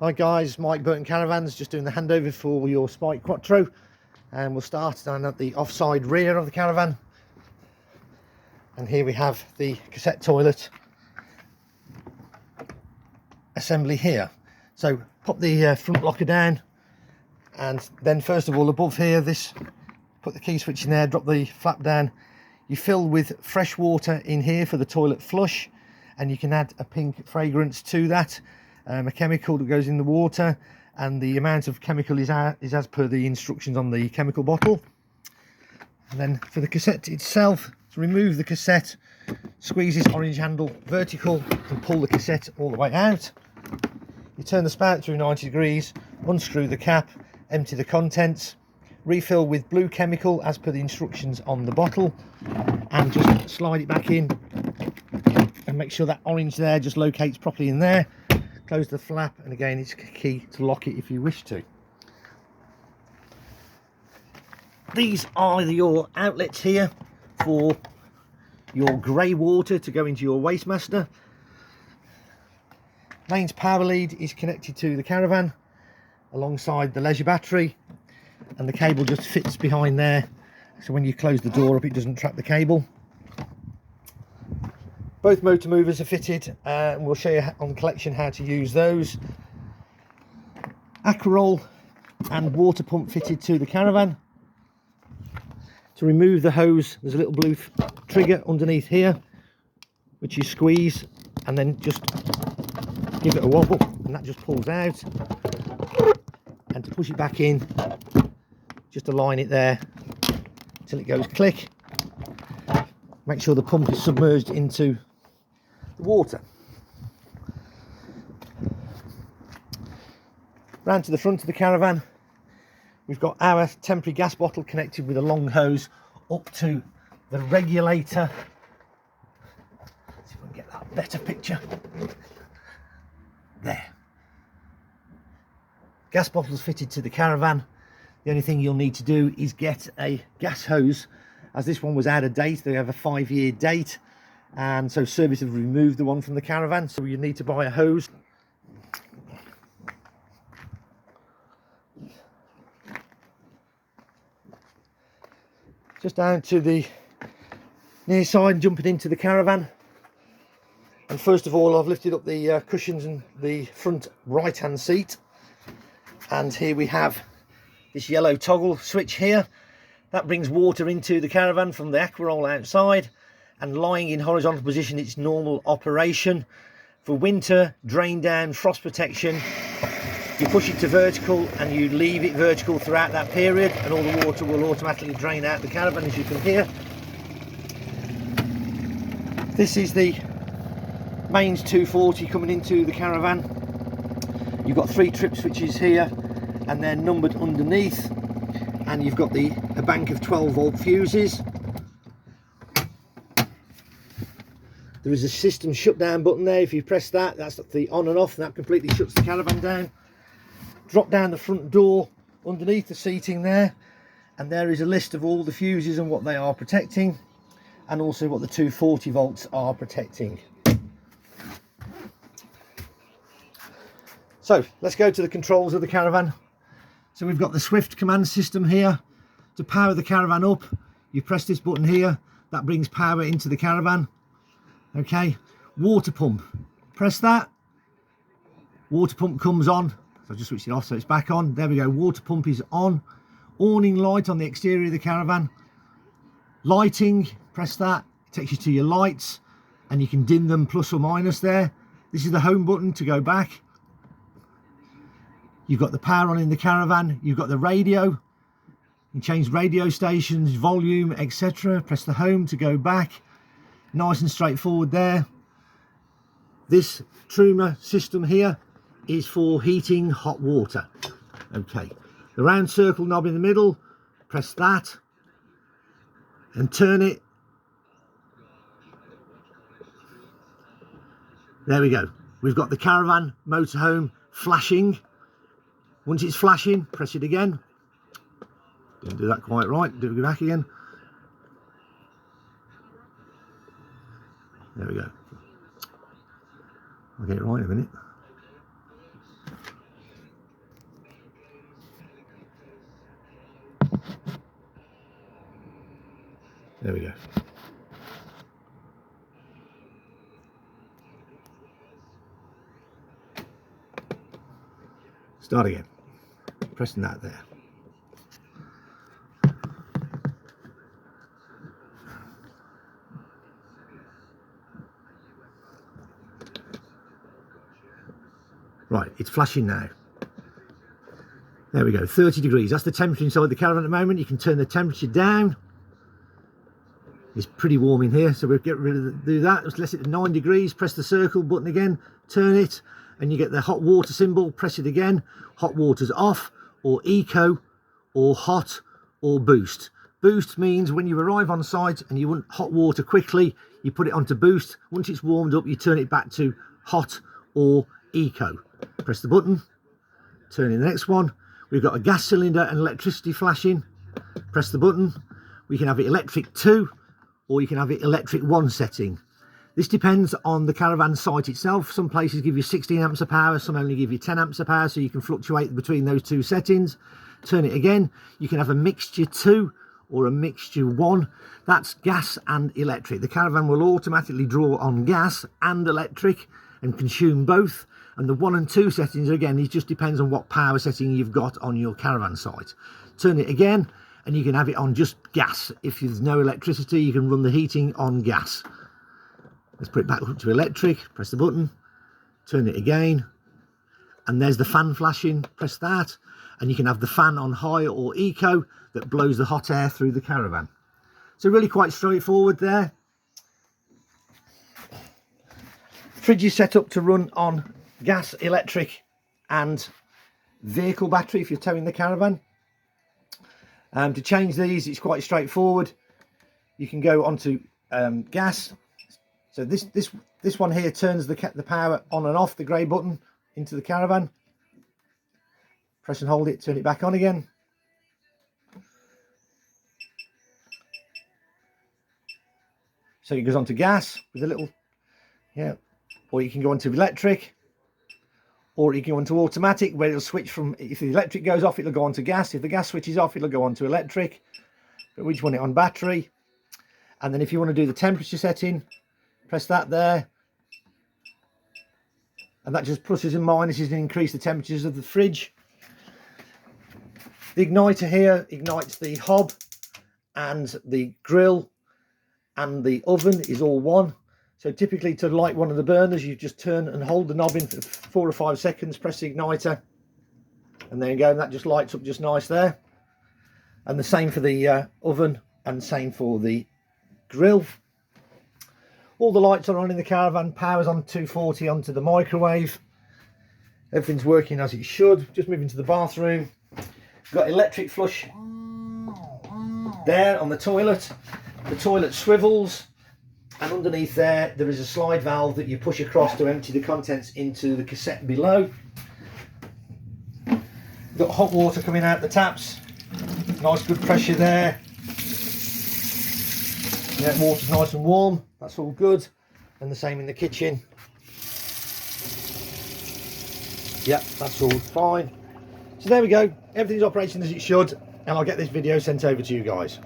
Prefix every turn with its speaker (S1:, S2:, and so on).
S1: Hi guys, Mike Burton Caravans, just doing the handover for your Sprite Quattro, and we'll start down at the offside rear of the caravan. And here we have the cassette toilet assembly here. So pop the front locker down, and then first of all above here, put the key switch in there, drop the flap down. You fill with fresh water in here for the toilet flush, and you can add a pink fragrance to that. A chemical that goes in the water, and the amount of chemical is as per the instructions on the chemical bottle. And then for the cassette itself, to remove the cassette, squeeze this orange handle vertical and pull the cassette all the way out. You turn the spout through 90 degrees, unscrew the cap, empty the contents, refill with blue chemical as per the instructions on the bottle, and just slide it back in and make sure that orange there just locates properly in there. Close the flap, and again it's key to lock it if you wish to. These are your outlets here for your grey water to go into your Wastemaster. Mains power lead is connected to the caravan alongside the leisure battery, and the cable just fits behind there, so when you close the door up it doesn't trap the cable. Both motor movers are fitted, and we'll show you on the collection how to use those. Aquaroll and water pump fitted to the caravan. To remove the hose, there's a little blue trigger underneath here, which you squeeze and then just give it a wobble, and that just pulls out. And to push it back in, just align it there till it goes click. Make sure the pump is submerged into the water. Round to the front of the caravan, we've got our temporary gas bottle connected with a long hose up to the regulator. Let's see if we can get that better picture. There. Gas bottle's fitted to the caravan. The only thing you'll need to do is get a gas hose, as this one was out of date. They have a 5-year date, and so service have removed the one from the caravan, so you need to buy a hose. Just down to the near side, jumping into the caravan, and first of all I've lifted up the cushions and the front right hand seat, and here we have this yellow toggle switch here. That brings water into the caravan from the Aquaroll outside, and lying in horizontal position it's normal operation. For winter, drain down, frost protection, you push it to vertical and you leave it vertical throughout that period, and all the water will automatically drain out the caravan, as you can hear. This is the mains 240 coming into the caravan. You've got 3 trip switches here, and they're numbered underneath, and you've got a bank of 12-volt fuses. There is a system shutdown button there. If you press that, that's the on and off, and that completely shuts the caravan down. Drop down the front door underneath the seating there, and there is a list of all the fuses and what they are protecting, and also what the 240 volts are protecting. So let's go to the controls of the caravan. So we've got the Swift command system here. To power the caravan up, you press this button here, that brings power into the caravan. Okay, water pump, press that, water pump comes on. So I'll just switch it off so it's back on. There we go, water pump is on. Awning light on the exterior of the caravan. Lighting, press that, it takes you to your lights, and you can dim them plus or minus there. This is the home button to go back. You've got the power on in the caravan. You've got the radio. You can change radio stations, volume, etc. Press the home to go back. Nice and straightforward there. This Truma system here is for heating hot water. Okay, the round circle knob in the middle, press that and turn it. There we go. We've got the caravan motorhome flashing. Once it's flashing, press it again. Didn't do that quite right. Do it back again. There we go. I'll get it right in a minute. There we go. Start again. Pressing that there. Right, it's flashing now. There we go, 30 degrees. That's the temperature inside the caravan at the moment. You can turn the temperature down. It's pretty warm in here, so we'll get rid of do that. Let's let it to 9 degrees. Press the circle button again, turn it, and you get the hot water symbol. Press it again. Hot water's off, or eco, or hot, or boost. Boost means when you arrive on site and you want hot water quickly, you put it onto boost. Once it's warmed up, you turn it back to hot or eco. Press the button, turn in the next one. We've got a gas cylinder and electricity flashing. Press the button. We can have it electric 2, or you can have it electric 1 setting. This depends on the caravan site itself. Some places give you 16 amps of power, some only give you 10 amps of power, so you can fluctuate between those 2 settings. Turn it again. You can have a mixture 2 or a mixture 1. That's gas and electric. The caravan will automatically draw on gas and electric and consume both. And the 1 and 2 settings, again, it just depends on what power setting you've got on your caravan site. Turn it again, and you can have it on just gas. If there's no electricity, you can run the heating on gas. Let's put it back up to electric. Press the button, turn it again, and there's the fan flashing. Press that, and you can have the fan on high or eco that blows the hot air through the caravan. So really quite straightforward there. Fridge is set up to run on gas, electric and vehicle battery if you're towing the caravan. To change these, it's quite straightforward. You can go onto gas. So this one here turns the power on and off, the grey button, into the caravan. Press and hold it, turn it back on again. So it goes on to gas with a little, yeah, or you can go onto electric, or you can go into automatic, where it'll switch from, if the electric goes off, it'll go on to gas. If the gas switches off, it'll go on to electric. But we just want it on battery. And then if you want to do the temperature setting, press that there. And that just pluses and minuses and increase the temperatures of the fridge. The igniter here ignites the hob, and the grill and the oven is all one. So typically to light one of the burners, you just turn and hold the knob in for 4 or 5 seconds, press the igniter, and there you go, and that just lights up just nice there. And the same for the oven, and same for the grill. All the lights are on in the caravan, power's on 240 onto the microwave. Everything's working as it should. Just moving to the bathroom. Got electric flush there on the toilet. The toilet swivels. And underneath there is a slide valve that you push across to empty the contents into the cassette below. Got hot water coming out the taps. Nice good pressure there. Yeah, water's nice and warm. That's all good. And the same in the kitchen. Yep, that's all fine. So there we go. Everything's operating as it should. And I'll get this video sent over to you guys.